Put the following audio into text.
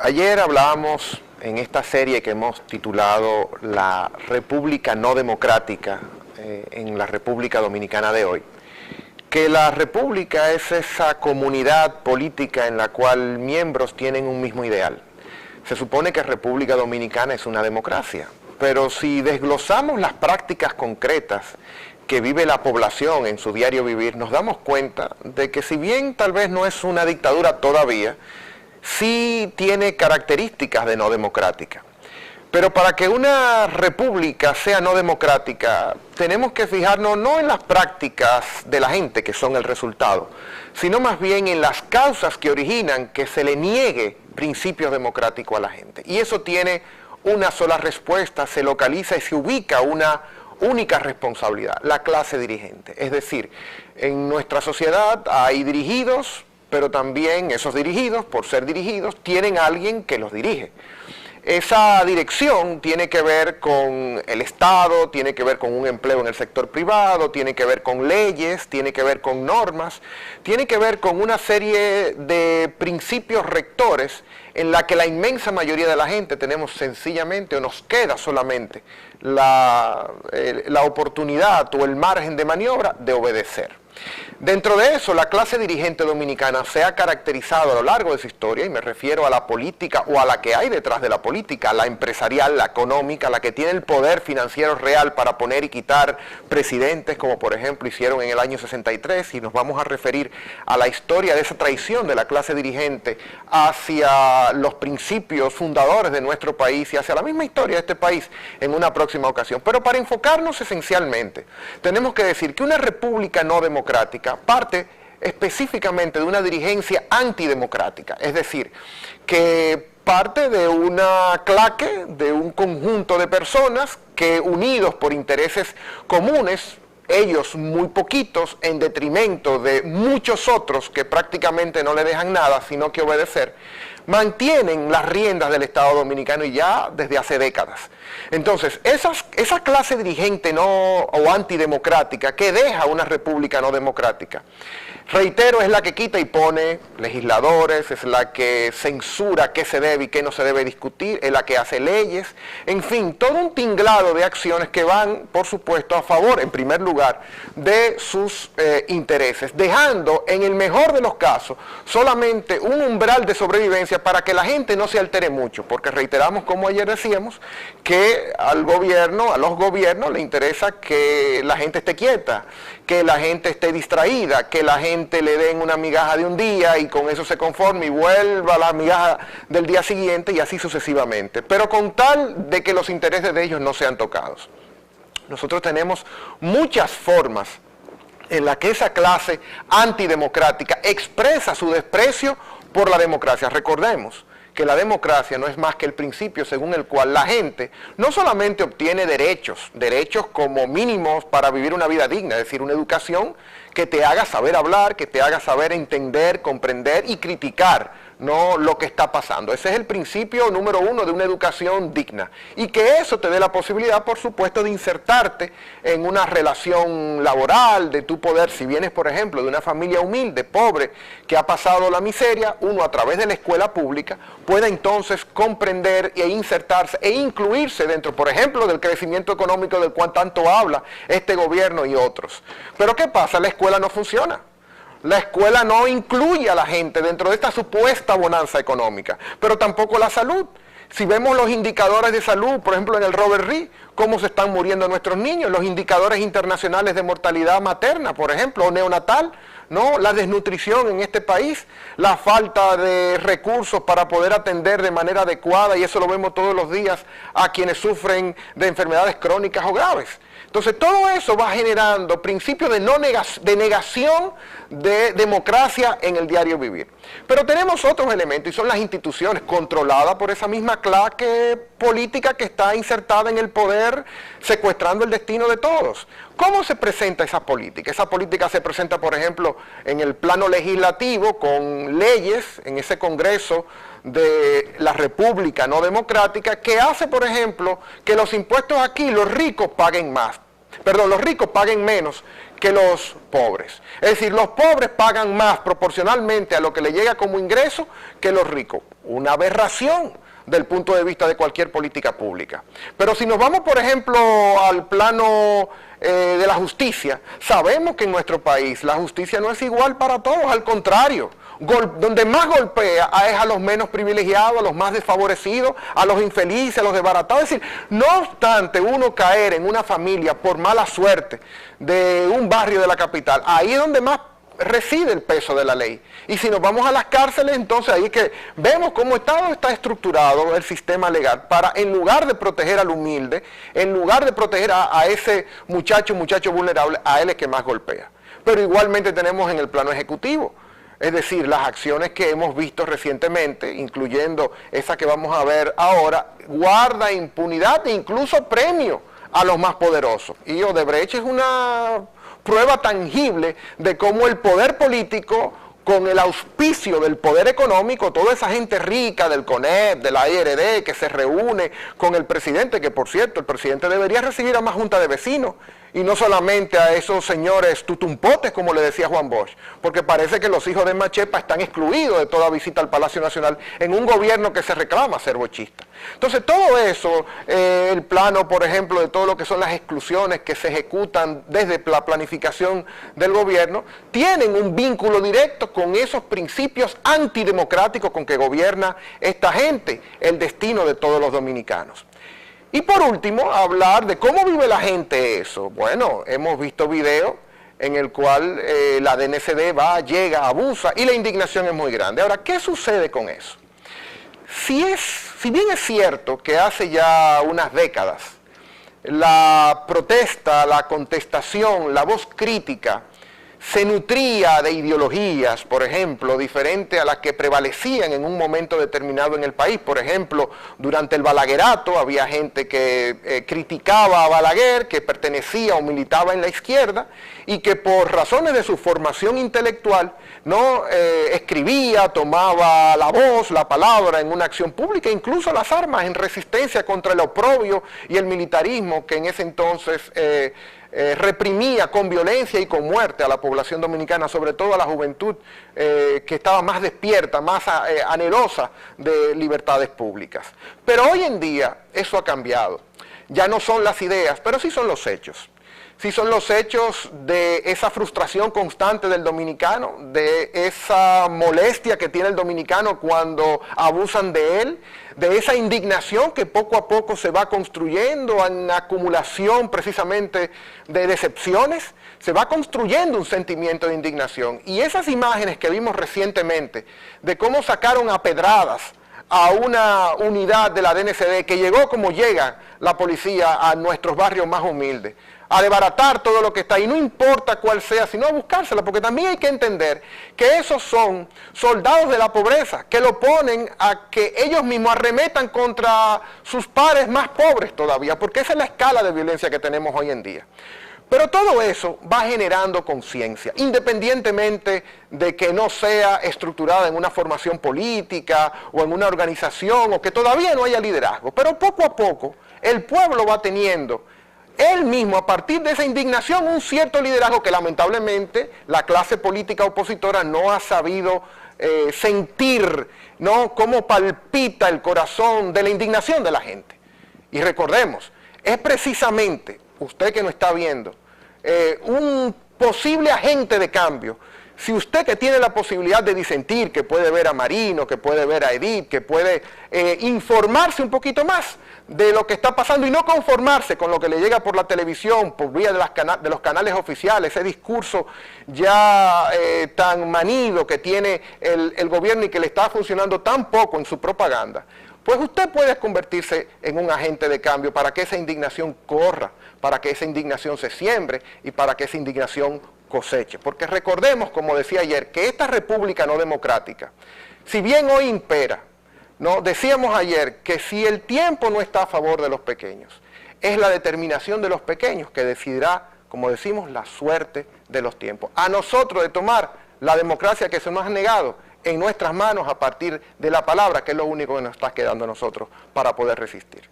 Ayer hablábamos en esta serie que hemos titulado La República No Democrática en la República Dominicana de hoy, que la república es esa comunidad política en la cual miembros tienen un mismo ideal. Se supone que República Dominicana es una democracia, pero si desglosamos las prácticas concretas que vive la población en su diario vivir, nos damos cuenta de que si bien tal vez no es una dictadura todavía, sí tiene características de no democrática. Pero para que una república sea no democrática, tenemos que fijarnos no en las prácticas de la gente, que son el resultado, sino más bien en las causas que originan que se le niegue principios democráticos a la gente. Y eso tiene una sola respuesta, se localiza y se ubica una única responsabilidad, la clase dirigente. Es decir, en nuestra sociedad hay dirigidos, pero también esos dirigidos, por ser dirigidos, tienen a alguien que los dirige. Esa dirección tiene que ver con el Estado, tiene que ver con un empleo en el sector privado, tiene que ver con leyes, tiene que ver con normas, tiene que ver con una serie de principios rectores en la que la inmensa mayoría de la gente tenemos sencillamente o nos queda solamente la oportunidad o el margen de maniobra de obedecer. Dentro de eso, la clase dirigente dominicana se ha caracterizado a lo largo de su historia, y me refiero a la política o a la que hay detrás de la política, la empresarial, la económica, la que tiene el poder financiero real para poner y quitar presidentes, como por ejemplo hicieron en el año 63, y nos vamos a referir a la historia de esa traición de la clase dirigente hacia los principios fundadores de nuestro país y hacia la misma historia de este país en una próxima ocasión. Pero para enfocarnos esencialmente, tenemos que decir que una república no democrática parte específicamente de una dirigencia antidemocrática, es decir, que parte de una claque, de un conjunto de personas que unidos por intereses comunes, ellos muy poquitos en detrimento de muchos otros que prácticamente no le dejan nada sino que obedecer, mantienen las riendas del Estado Dominicano y ya desde hace décadas. Entonces, esa clase dirigente no o antidemocrática que deja una república no democrática, reitero, es la que quita y pone legisladores, es la que censura qué se debe y qué no se debe discutir, es la que hace leyes, en fin, todo un tinglado de acciones que van, por supuesto, a favor, en primer lugar, de sus intereses, dejando, en el mejor de los casos, solamente un umbral de sobrevivencia para que la gente no se altere mucho, porque reiteramos, como ayer decíamos, que a los gobiernos le interesa que la gente esté quieta, que la gente esté distraída, que la gente le den una migaja de un día y con eso se conforme y vuelva a la migaja del día siguiente y así sucesivamente, pero con tal de que los intereses de ellos no sean tocados. Nosotros tenemos muchas formas en las que esa clase antidemocrática expresa su desprecio por la democracia. Recordemos que la democracia no es más que el principio según el cual la gente no solamente obtiene derechos como mínimos para vivir una vida digna, es decir, una educación que te haga saber hablar, que te haga saber entender, comprender y criticar, no lo que está pasando. Ese es el principio número uno de una educación digna. Y que eso te dé la posibilidad, por supuesto, de insertarte en una relación laboral, de tu poder, si vienes, por ejemplo, de una familia humilde, pobre, que ha pasado la miseria, uno a través de la escuela pública pueda entonces comprender e insertarse e incluirse dentro, por ejemplo, del crecimiento económico del cual tanto habla este gobierno y otros. Pero ¿qué pasa? La escuela no funciona. La escuela no incluye a la gente dentro de esta supuesta bonanza económica, pero tampoco la salud. Si vemos los indicadores de salud, por ejemplo en el Robert Reed, cómo se están muriendo nuestros niños, los indicadores internacionales de mortalidad materna, por ejemplo, o neonatal, ¿no? La desnutrición en este país, la falta de recursos para poder atender de manera adecuada, y eso lo vemos todos los días, a quienes sufren de enfermedades crónicas o graves. Entonces todo eso va generando principios de negación de democracia en el diario vivir. Pero tenemos otros elementos y son las instituciones controladas por esa misma clase política que está insertada en el poder, secuestrando el destino de todos. ¿Cómo se presenta esa política? Esa política se presenta, por ejemplo, en el plano legislativo con leyes en ese Congreso de la República no democrática que hace, por ejemplo, que los impuestos aquí, los ricos paguen más. Los ricos paguen menos que los pobres. Es decir, los pobres pagan más proporcionalmente a lo que le llega como ingreso que los ricos. Una aberración del punto de vista de cualquier política pública. Pero si nos vamos, por ejemplo, al plano de la justicia, sabemos que en nuestro país la justicia no es igual para todos, al contrario. Donde más golpea es a los menos privilegiados, a los más desfavorecidos, a los infelices, a los desbaratados. Es decir, no obstante uno caer en una familia por mala suerte de un barrio de la capital, ahí es donde más reside el peso de la ley. Y si nos vamos a las cárceles, entonces ahí es que vemos cómo está estructurado el sistema legal para, en lugar de proteger al humilde, en lugar de proteger a ese muchacho vulnerable, a él es que más golpea. Pero igualmente tenemos en el plano ejecutivo, es decir, las acciones que hemos visto recientemente, incluyendo esa que vamos a ver ahora, guarda impunidad e incluso premio a los más poderosos. Y Odebrecht es una prueba tangible de cómo el poder político, con el auspicio del poder económico, toda esa gente rica del CONEP, de la IRD, que se reúne con el presidente, que por cierto, el presidente debería recibir a más junta de vecinos, y no solamente a esos señores tutumpotes, como le decía Juan Bosch, porque parece que los hijos de Machepa están excluidos de toda visita al Palacio Nacional en un gobierno que se reclama ser bochista. Entonces todo eso, el plano, por ejemplo, de todo lo que son las exclusiones que se ejecutan desde la planificación del gobierno, tienen un vínculo directo con esos principios antidemocráticos con que gobierna esta gente, el destino de todos los dominicanos. Y por último, hablar de cómo vive la gente eso. Bueno, hemos visto videos en el cual la DNCD va, llega, abusa y la indignación es muy grande. Ahora, ¿qué sucede con eso? Si bien es cierto que hace ya unas décadas la protesta, la contestación, la voz crítica se nutría de ideologías, por ejemplo, diferentes a las que prevalecían en un momento determinado en el país. Por ejemplo, durante el balaguerato había gente que criticaba a Balaguer, que pertenecía o militaba en la izquierda y que por razones de su formación intelectual no escribía, tomaba la voz, la palabra en una acción pública, incluso las armas en resistencia contra el oprobio y el militarismo que en ese entonces reprimía con violencia y con muerte a la población dominicana, sobre todo a la juventud que estaba más despierta, más anhelosa de libertades públicas. Pero hoy en día eso ha cambiado. Ya no son las ideas, pero sí son los hechos. Sí son los hechos de esa frustración constante del dominicano, de esa molestia que tiene el dominicano cuando abusan de él, de esa indignación que poco a poco se va construyendo en acumulación precisamente de decepciones, se va construyendo un sentimiento de indignación. Y esas imágenes que vimos recientemente de cómo sacaron a pedradas a una unidad de la DNCD que llegó como llega la policía a nuestros barrios más humildes, a desbaratar todo lo que está, y no importa cuál sea, sino a buscársela, porque también hay que entender que esos son soldados de la pobreza, que lo ponen a que ellos mismos arremetan contra sus pares más pobres todavía, porque esa es la escala de violencia que tenemos hoy en día. Pero todo eso va generando conciencia, independientemente de que no sea estructurada en una formación política o en una organización o que todavía no haya liderazgo. Pero poco a poco el pueblo va teniendo él mismo, a partir de esa indignación, un cierto liderazgo que lamentablemente la clase política opositora no ha sabido sentir, ¿no?, cómo palpita el corazón de la indignación de la gente. Y recordemos, es precisamente usted que nos está viendo, un posible agente de cambio. Si usted que tiene la posibilidad de disentir, que puede ver a Marino, que puede ver a Edith, que puede informarse un poquito más de lo que está pasando y no conformarse con lo que le llega por la televisión, por vía de los canales oficiales, ese discurso ya tan manido que tiene el gobierno y que le está funcionando tan poco en su propaganda, pues usted puede convertirse en un agente de cambio para que esa indignación corra, para que esa indignación se siembre y para que esa indignación coseche. Porque recordemos, como decía ayer, que esta república no democrática, si bien hoy impera, ¿no?, decíamos ayer que si el tiempo no está a favor de los pequeños, es la determinación de los pequeños que decidirá, como decimos, la suerte de los tiempos. A nosotros de tomar la democracia que se nos ha negado en nuestras manos a partir de la palabra, que es lo único que nos está quedando a nosotros para poder resistir.